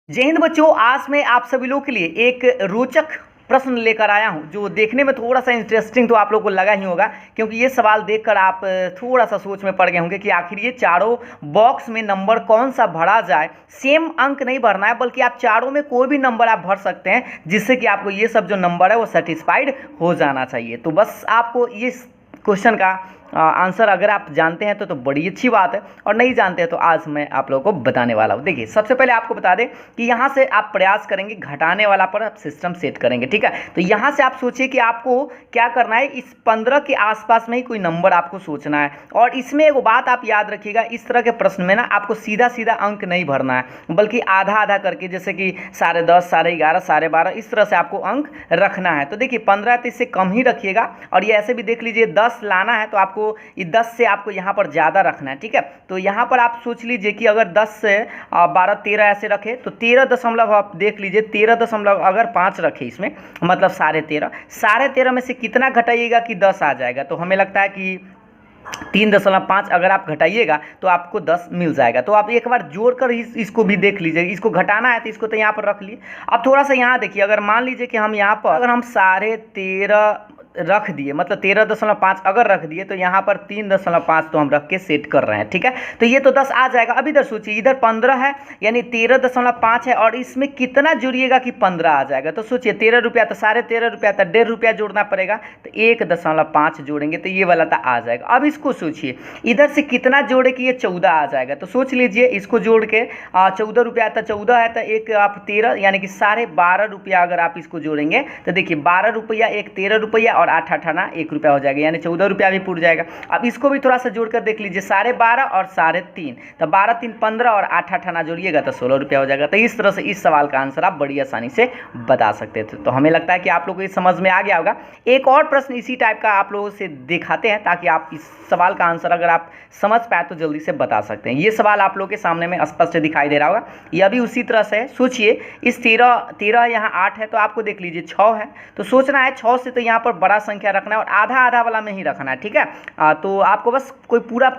जय हिंद बच्चों, आज मैं आप सभी लोगों के लिए एक रोचक प्रश्न लेकर आया हूं जो देखने में थोड़ा सा इंटरेस्टिंग तो आप लोगों को लगा ही होगा, क्योंकि ये सवाल देखकर आप थोड़ा सा सोच में पड़ गए होंगे कि आखिर ये चारों बॉक्स में नंबर कौन सा भरा जाए। सेम अंक नहीं भरना है, बल्कि आप चारों में कोई भी नंबर आप भर सकते हैं, जिससे कि आपको ये सब जो नंबर है वो सेटिस्फाइड हो जाना चाहिए। तो बस आपको ये क्वेश्चन का आंसर अगर आप जानते हैं तो बड़ी अच्छी बात है, और नहीं जानते हैं तो आज मैं आप लोगों को बताने वाला हूँ। देखिए, सबसे पहले आपको बता दें कि यहाँ से आप प्रयास करेंगे घटाने वाला पर आप सिस्टम सेट करेंगे, ठीक है। तो यहाँ से आप सोचिए कि आपको क्या करना है, इस 15 के आसपास में ही कोई नंबर आपको सोचना है। और इसमें एक बात आप याद रखिएगा, इस तरह के प्रश्न में ना आपको सीधा सीधा अंक नहीं भरना है, बल्कि आधा आधा करके, जैसे कि 10.5, 11.5, 12.5, इस तरह से आपको अंक रखना है। तो देखिए 15 तो इससे कम ही रखिएगा, और ये ऐसे भी देख लीजिए 10 लाना है तो आपको ये 10 से आपको यहाँ पर ज़्यादा रखना है, ठीक है। तो यहाँ पर आप सोच लीजिए कि अगर 10 से 12, 13 ऐसे रखे तो 13 दशमलव, आप देख लीजिए 13 दशमलव अगर 5 रखे इसमें, मतलब 13.5 में से कितना घटाइएगा कि 10 आ जाएगा। तो हमें लगता है कि 3.5 अगर आप घटाइएगा तो आपको 10 मिल जाएगा। तो आप एक बार जोड़कर इसको भी देख लीजिए, इसको घटाना है तो इसको तो यहाँ पर रख लिए। अब थोड़ा सा यहाँ देखिए, अगर मान लीजिए कि हम यहाँ पर अगर हम 13.5 रख दिए, मतलब 13.5 अगर रख दिए, तो यहाँ पर 3.5 तो हम रख के सेट कर रहे हैं, ठीक है। तो ये तो 10 आ जाएगा। अब इधर सोचिए, इधर 15 है, यानी 13.5 है, और इसमें कितना जुड़िएगा कि 15 आ जाएगा। तो सोचिए 13 रुपया, तो 13.5 रुपया, तो 1.5 रुपया जोड़ना पड़ेगा, तो 1.5 जोड़ेंगे तो ये वाला तो आ जाएगा। अब इसको सोचिए, इधर से कितना जोड़े कि ये 14 आ जाएगा। तो सोच लीजिए, इसको जोड़ के 14 रुपया, तो 14 है तो एक आप 13, यानी कि 12.5 रुपया अगर आप इसको जोड़ेंगे तो देखिए 12 रुपया, एक 13 रुपया, और 8 8 1 रुपया हो जाएगा, यानी 14 रुपया भी पूर जाएगा। अब इसको भी थोड़ा सा जोड़कर देख लीजिए, 12.5 और 3.5, तो 12 3 15 और 8 8 जोड़िएगा तो 16 रुपया हो जाएगा। तो इस तरह से इस सवाल का आंसर आप बड़ी आसानी से बता सकते थे। तो हमें लगता है कि आप लोगों को ये समझ में आ गया होगा। एक और प्रश्न इसी टाइप का आप लोगों से दिखाते हैं, ताकि आप इस सवाल का आंसर अगर आप समझ पाए तो जल्दी से बता सकते हैं। ये सवाल आप लोगों के सामने में स्पष्ट दिखाई दे रहा होगा। यह भी उसी तरह से है। सोचिए, इस 13 यहाँ 8 है, तो आपको देख लीजिए 6 है, तो सोचना है 6 से तो यहाँ पर बड़ा संख्या रखना है, और आधा आधा वाला में ही रखना है, ठीक है। तो आपको बस कोई पूरा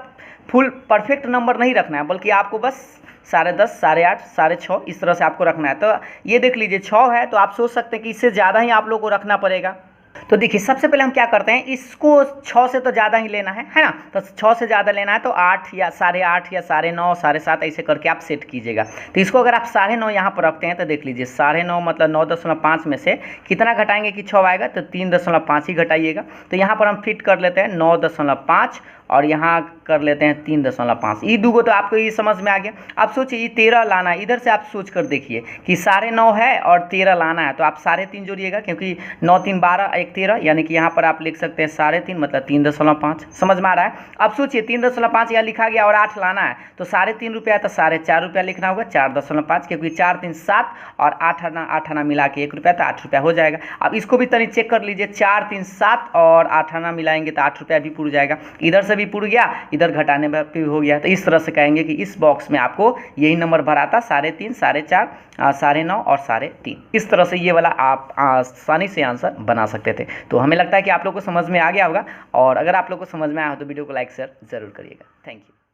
फुल परफेक्ट नंबर नहीं रखना है, बल्कि आपको बस 10.5, 8.5, 6.5 इस तरह से आपको रखना है। तो ये देख लीजिए 6 है, तो आप सोच सकते हैं कि इससे ज़्यादा ही आप लोग को रखना पड़ेगा। तो देखिए, सबसे पहले हम क्या करते हैं, इसको 6 से तो ज़्यादा ही लेना है ना। तो 6 से ज़्यादा लेना है तो 8 या 8.5 या 9.5, 7.5 ऐसे करके आप सेट कीजिएगा। तो इसको अगर आप 9.5 यहाँ पर रखते हैं तो देख लीजिए 9.5 मतलब 9.5 में से कितना घटाएंगे कि 6 आएगा, तो 3.5 ही घटाइएगा। तो यहाँ पर हम फिट कर लेते हैं 9.5, और यहाँ कर लेते हैं 3.5। ये दूगो तो आपको ये समझ में आ गया। अब सोचिए, ये 13 लाना है, इधर से आप सोच कर देखिए कि 9.5 है और 13 लाना है, तो आप 3.5 जोड़िएगा, क्योंकि 9 3 12 1 13, यानी कि यहाँ पर आप लिख सकते हैं 3.5 मतलब 3.5। समझ में आ रहा है। अब सोचिए 3.5 यहाँ लिखा गया और 8 लाना है, तो 3.5 रुपया, तो 4.5 रुपया लिखना होगा, 4.5, क्योंकि 4 3 7 और 8 आना मिला के 1 रुपया, तो 8 रुपया हो जाएगा। अब इसको भी तनी चेक कर लीजिए, 4 3 7 और 8 आना मिलाएंगे तो 8 रुपया भी पूर जाएगा। इधर से भी पूर गया, इधर घटाने में भी हो गया। तो इस तरह से कहेंगे कि इस बॉक्स में आपको यही नंबर भरा था, 3.5, 4.5, 9.5 और 3.5। इस तरह से ये वाला आप आसानी से आंसर बना सकते थे। तो हमें लगता है कि आप लोग को समझ में आ गया होगा, और अगर आप लोग को समझ में आया हो तो वीडियो को लाइक शेयर जरूर करिएगा। Thank you.